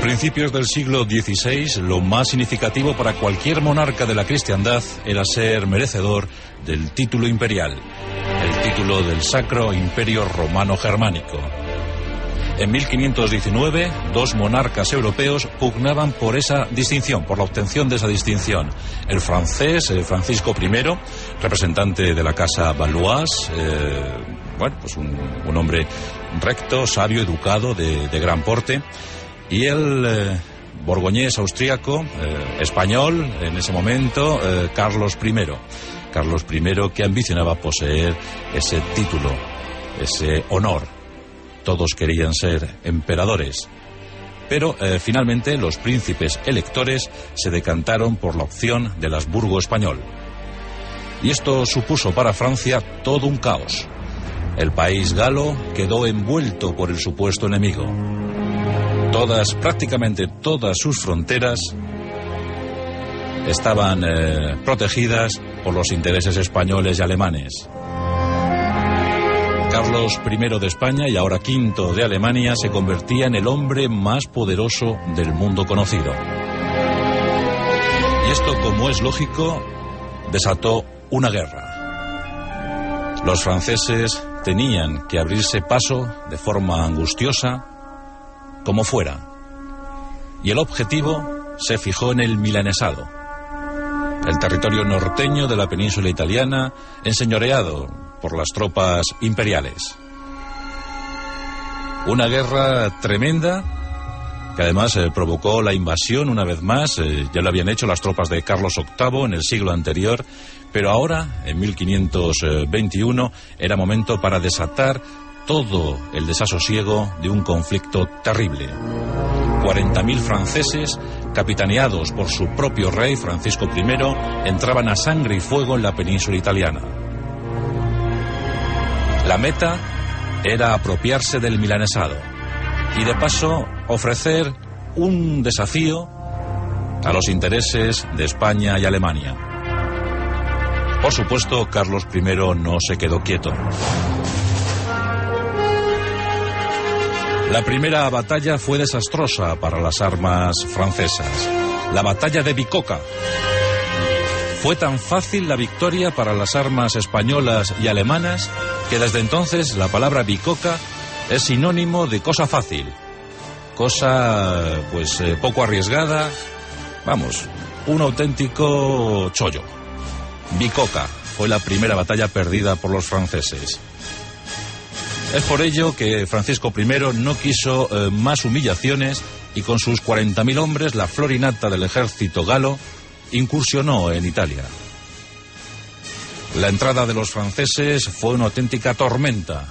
principios del siglo XVI, lo más significativo para cualquier monarca de la cristiandad era ser merecedor del título imperial, el título del Sacro Imperio Romano Germánico. En 1519, dos monarcas europeos pugnaban por esa distinción, por la obtención de esa distinción. El francés, Francisco I, representante de la casa Valois, un hombre recto, sabio, educado, de gran porte, y el borgoñés austríaco, español, en ese momento, Carlos I. Carlos I, que ambicionaba poseer ese título, ese honor. Todos querían ser emperadores. Pero finalmente los príncipes electores se decantaron por la opción del Habsburgo español. Y esto supuso para Francia todo un caos. El país galo quedó envuelto por el supuesto enemigo. Prácticamente todas sus fronteras estaban protegidas por los intereses españoles y alemanes. Carlos I de España y ahora V de Alemania se convertía en el hombre más poderoso del mundo conocido. Y esto, como es lógico, desató una guerra. Los franceses tenían que abrirse paso de forma angustiosa, como fuera. Y el objetivo se fijó en el milanesado, el territorio norteño de la península italiana, enseñoreado por las tropas imperiales. Una guerra tremenda que además provocó la invasión una vez más. Ya lo habían hecho las tropas de Carlos VIII en el siglo anterior, pero ahora, en 1521, era momento para desatar todo el desasosiego de un conflicto terrible. 40.000 franceses, capitaneados por su propio rey, Francisco I, entraban a sangre y fuego en la península italiana. La meta era apropiarse del milanesado y de paso ofrecer un desafío a los intereses de España y Alemania. Por supuesto, Carlos I no se quedó quieto. La primera batalla fue desastrosa para las armas francesas. La batalla de Bicocca. Fue tan fácil la victoria para las armas españolas y alemanas que desde entonces la palabra Bicocca es sinónimo de cosa fácil. Cosa, poco arriesgada. Vamos, un auténtico chollo. Bicocca fue la primera batalla perdida por los franceses. Es por ello que Francisco I no quiso más humillaciones y con sus 40.000 hombres, la florinata del ejército galo, incursionó en Italia. La entrada de los franceses fue una auténtica tormenta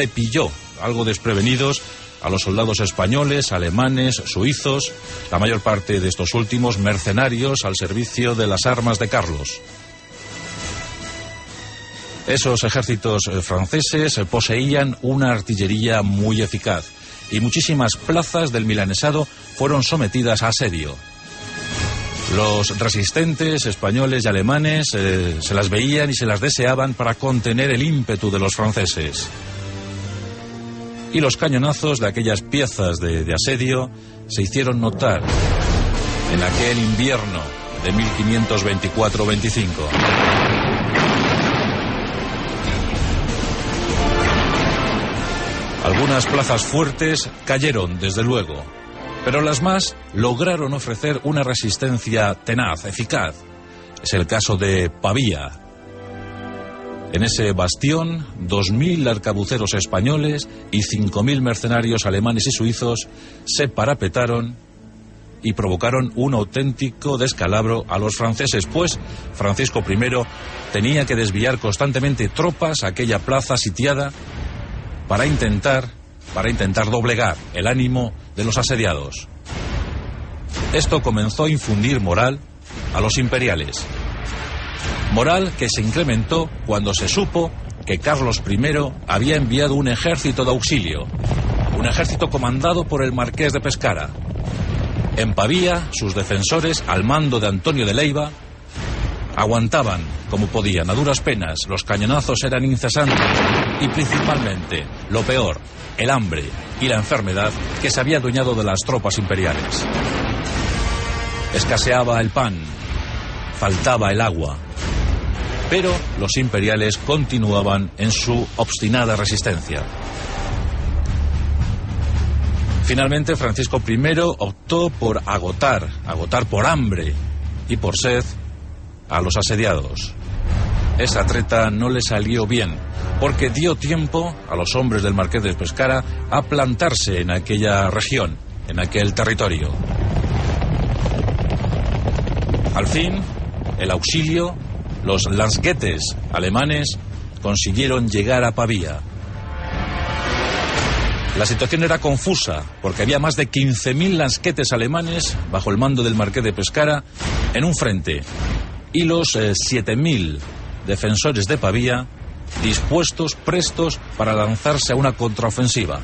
y pilló algo desprevenidos a los soldados españoles, alemanes, suizos, la mayor parte de estos últimos mercenarios al servicio de las armas de Carlos. Esos ejércitos franceses poseían una artillería muy eficaz y muchísimas plazas del milanesado fueron sometidas a asedio. Los resistentes españoles y alemanes se las veían y se las deseaban para contener el ímpetu de los franceses. Y los cañonazos de aquellas piezas de asedio se hicieron notar en aquel invierno de 1524-25. Algunas plazas fuertes cayeron, desde luego, pero las más lograron ofrecer una resistencia tenaz, eficaz. Es el caso de Pavía. En ese bastión, 2.000 arcabuceros españoles y 5.000 mercenarios alemanes y suizos se parapetaron y provocaron un auténtico descalabro a los franceses, pues Francisco I tenía que desviar constantemente tropas a aquella plaza sitiada para intentar doblegar el ánimo de los asediados. Esto comenzó a infundir moral a los imperiales. Moral que se incrementó cuando se supo que Carlos I había enviado un ejército de auxilio, un ejército comandado por el marqués de Pescara. En Pavía, sus defensores, al mando de Antonio de Leiva, aguantaban como podían, a duras penas. Los cañonazos eran incesantes y principalmente, lo peor, el hambre y la enfermedad que se había adueñado de las tropas imperiales. Escaseaba el pan, faltaba el agua, pero los imperiales continuaban en su obstinada resistencia. Finalmente, Francisco I optó por agotar por hambre y por sed a los asediados. Esa treta no le salió bien, porque dio tiempo a los hombres del Marqués de Pescara a plantarse en aquella región, en aquel territorio. Al fin, el auxilio, los Landsgetes alemanes consiguieron llegar a Pavía. La situación era confusa, porque había más de 15.000 Landsgetes alemanes bajo el mando del Marqués de Pescara en un frente, y los 7.000 defensores de Pavía dispuestos, prestos para lanzarse a una contraofensiva.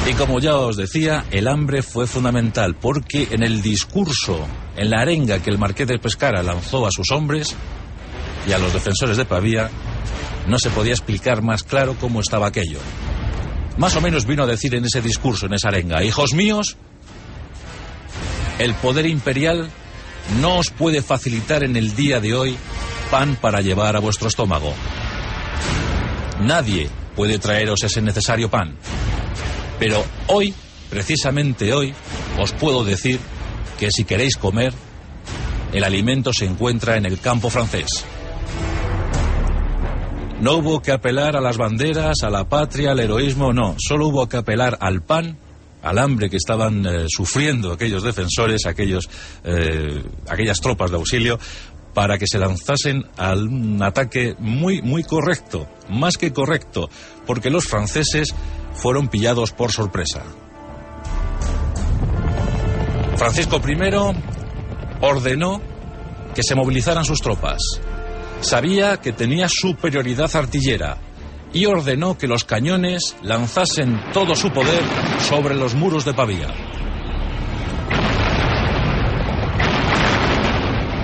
Y como ya os decía, el hambre fue fundamental, porque en el discurso, en la arenga que el Marqués de Pescara lanzó a sus hombres y a los defensores de Pavía, no se podía explicar más claro cómo estaba aquello. Más o menos vino a decir en ese discurso, en esa arenga: hijos míos, el poder imperial no os puede facilitar en el día de hoy pan para llevar a vuestro estómago. Nadie puede traeros ese necesario pan. Pero hoy, precisamente hoy, os puedo decir que si queréis comer, el alimento se encuentra en el campo francés. No hubo que apelar a las banderas, a la patria, al heroísmo, no. Solo hubo que apelar al pan, al hambre que estaban sufriendo aquellos defensores, aquellas tropas de auxilio, para que se lanzasen a un ataque muy correcto, más que correcto, porque los franceses fueron pillados por sorpresa. Francisco I ordenó que se movilizaran sus tropas. Sabía que tenía superioridad artillera y ordenó que los cañones lanzasen todo su poder sobre los muros de Pavía.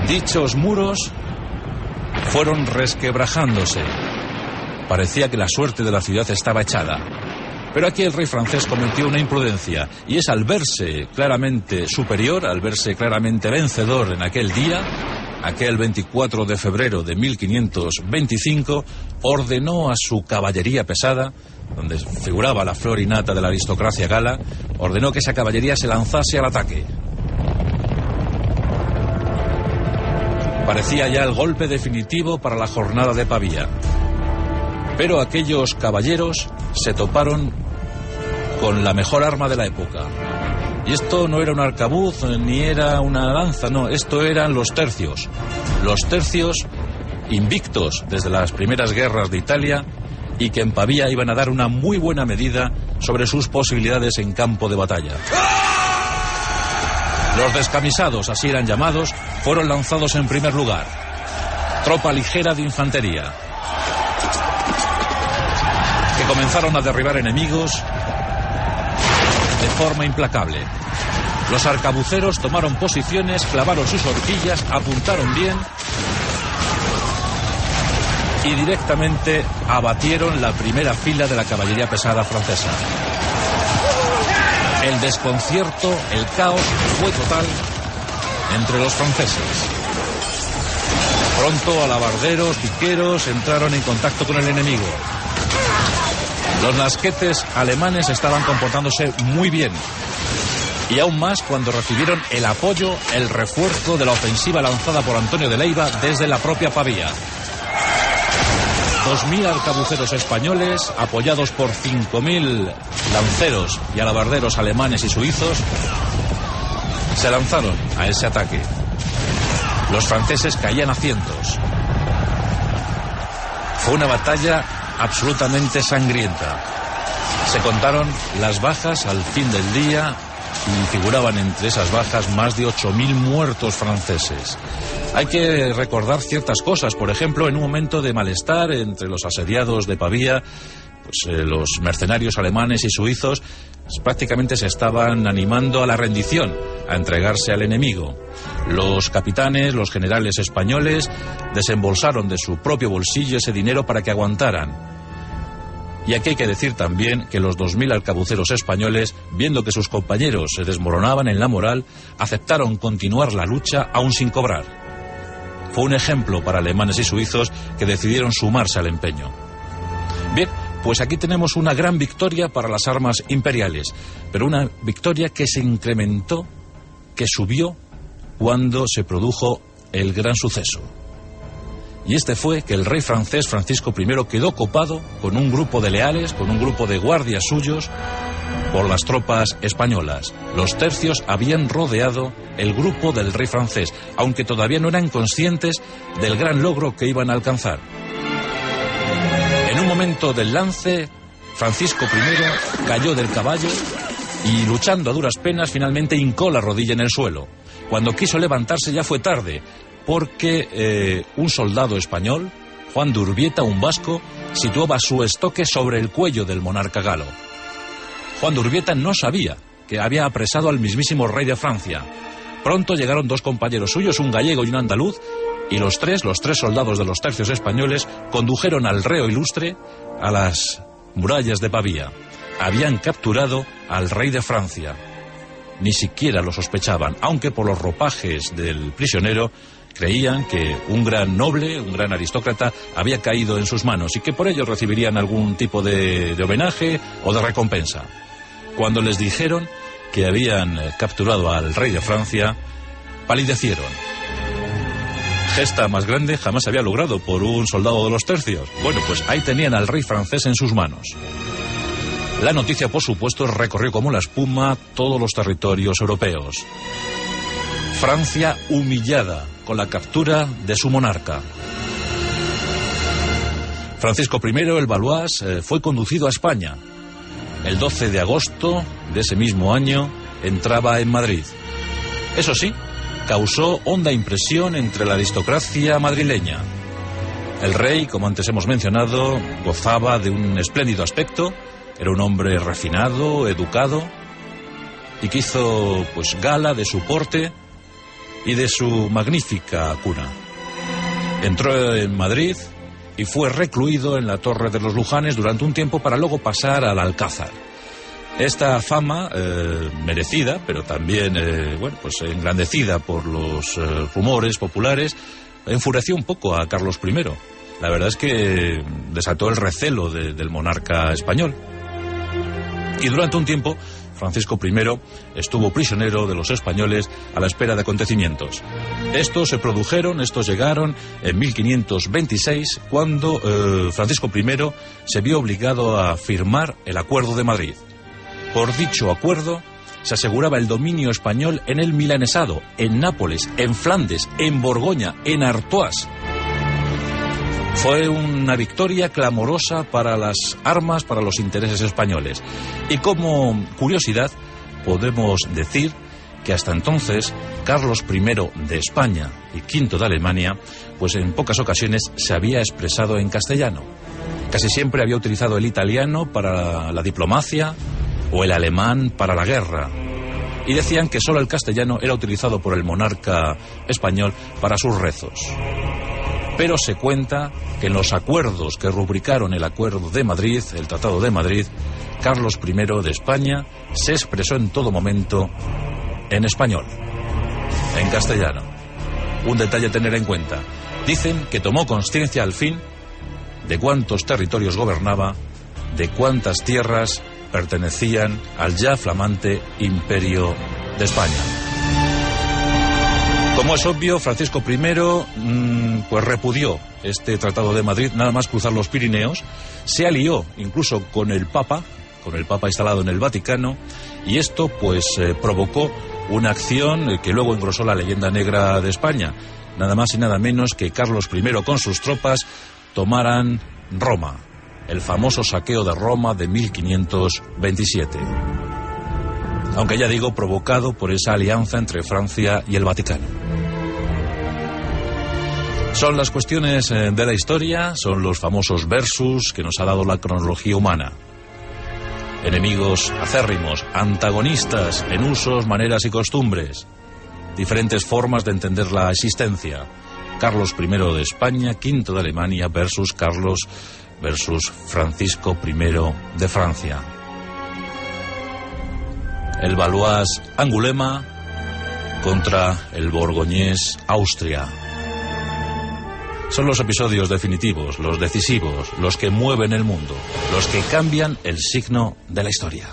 Dichos muros fueron resquebrajándose. Parecía que la suerte de la ciudad estaba echada. Pero aquí el rey francés cometió una imprudencia, y es al verse claramente superior, al verse claramente vencedor en aquel día, aquel 24 de febrero de 1525, ordenó a su caballería pesada, donde figuraba la flor y nata de la aristocracia gala, ordenó que esa caballería se lanzase al ataque. Parecía ya el golpe definitivo para la jornada de Pavía. Pero aquellos caballeros se toparon con la mejor arma de la época. Y esto no era un arcabuz ni era una lanza, no, esto eran los tercios. Los tercios invictos desde las primeras guerras de Italia y que en Pavía iban a dar una muy buena medida sobre sus posibilidades en campo de batalla. Los descamisados, así eran llamados, fueron lanzados en primer lugar. Tropa ligera de infantería, que comenzaron a derribar enemigos de forma implacable. Los arcabuceros tomaron posiciones, clavaron sus horquillas, apuntaron bien y directamente abatieron la primera fila de la caballería pesada francesa. El desconcierto, el caos fue total entre los franceses. Pronto alabarderos, piqueros entraron en contacto con el enemigo. Los Landsgetes alemanes estaban comportándose muy bien, y aún más cuando recibieron el apoyo, el refuerzo de la ofensiva lanzada por Antonio de Leiva desde la propia Pavía. 2.000 arcabuceros españoles, apoyados por 5.000 lanceros y alabarderos alemanes y suizos, se lanzaron a ese ataque. Los franceses caían a cientos. Fue una batalla absolutamente sangrienta. Se contaron las bajas al fin del día y figuraban entre esas bajas más de 8.000 muertos franceses. Hay que recordar ciertas cosas. Por ejemplo, en un momento de malestar entre los asediados de Pavía, los mercenarios alemanes y suizos prácticamente se estaban animando a la rendición, a entregarse al enemigo. Los capitanes, los generales españoles, desembolsaron de su propio bolsillo ese dinero para que aguantaran. Y aquí hay que decir también que los 2000 arcabuceros españoles, viendo que sus compañeros se desmoronaban en la moral, aceptaron continuar la lucha aún sin cobrar. Fue un ejemplo para alemanes y suizos que decidieron sumarse al empeño. Bien, pues aquí tenemos una gran victoria para las armas imperiales, pero una victoria que se incrementó, que subió cuando se produjo el gran suceso. Y este fue que el rey francés Francisco I quedó copado con un grupo de leales, con un grupo de guardias suyos, por las tropas españolas. Los tercios habían rodeado el grupo del rey francés, aunque todavía no eran conscientes del gran logro que iban a alcanzar. En un momento del lance, Francisco I cayó del caballo y, luchando a duras penas, finalmente hincó la rodilla en el suelo. Cuando quiso levantarse ya fue tarde, porque un soldado español, Juan de Urbieta, un vasco, situaba su estoque sobre el cuello del monarca galo. Juan de Urbieta no sabía que había apresado al mismísimo rey de Francia. Pronto llegaron dos compañeros suyos, un gallego y un andaluz, y los tres soldados de los tercios españoles condujeron al reo ilustre a las murallas de Pavía. Habían capturado al rey de Francia. Ni siquiera lo sospechaban, aunque por los ropajes del prisionero creían que un gran noble, un gran aristócrata, había caído en sus manos y que por ello recibirían algún tipo de homenaje o de recompensa. Cuando les dijeron que habían capturado al rey de Francia, palidecieron. Gesta más grande jamás se había logrado por un soldado de los tercios. Bueno, pues ahí tenían al rey francés en sus manos. La noticia, por supuesto, recorrió como la espuma todos los territorios europeos. Francia humillada con la captura de su monarca. Francisco I, el Valois, fue conducido a España. El 12 de agosto de ese mismo año entraba en Madrid. Eso sí, causó honda impresión entre la aristocracia madrileña. El rey, como antes hemos mencionado, gozaba de un espléndido aspecto, era un hombre refinado, educado, y que hizo pues gala de su porte y de su magnífica cuna. Entró en Madrid y fue recluido en la Torre de los Lujanes durante un tiempo para luego pasar al Alcázar. Esta fama, merecida, pero también pues engrandecida por los rumores populares, enfureció un poco a Carlos I. La verdad es que desató el recelo del monarca español. Y durante un tiempo, Francisco I estuvo prisionero de los españoles a la espera de acontecimientos. Estos llegaron en 1526, cuando Francisco I se vio obligado a firmar el Acuerdo de Madrid. Por dicho acuerdo, se aseguraba el dominio español en el Milanesado, en Nápoles, en Flandes, en Borgoña, en Artois. Fue una victoria clamorosa para las armas, para los intereses españoles. Y como curiosidad, podemos decir que hasta entonces Carlos I de España y V de Alemania, pues en pocas ocasiones se había expresado en castellano. Casi siempre había utilizado el italiano para la diplomacia o el alemán para la guerra. Y decían que solo el castellano era utilizado por el monarca español para sus rezos. Pero se cuenta que en los acuerdos que rubricaron el Acuerdo de Madrid, el Tratado de Madrid, Carlos I de España se expresó en todo momento en español, en castellano. Un detalle a tener en cuenta. Dicen que tomó conciencia al fin de cuántos territorios gobernaba, de cuántas tierras pertenecían al ya flamante Imperio de España. Como es obvio, Francisco I pues repudió este Tratado de Madrid nada más cruzar los Pirineos, se alió incluso con el Papa instalado en el Vaticano, y esto pues provocó una acción que luego engrosó la leyenda negra de España. Nada más y nada menos que Carlos I con sus tropas tomaran Roma, el famoso saqueo de Roma de 1527. Aunque ya digo, provocado por esa alianza entre Francia y el Vaticano. Son las cuestiones de la historia, son los famosos versus que nos ha dado la cronología humana. Enemigos acérrimos, antagonistas en usos, maneras y costumbres. Diferentes formas de entender la existencia. Carlos I de España, V de Alemania versus Carlos versus Francisco I de Francia. El Valois Angulema contra el borgoñés Austria. Son los episodios definitivos, los decisivos, los que mueven el mundo, los que cambian el signo de la historia.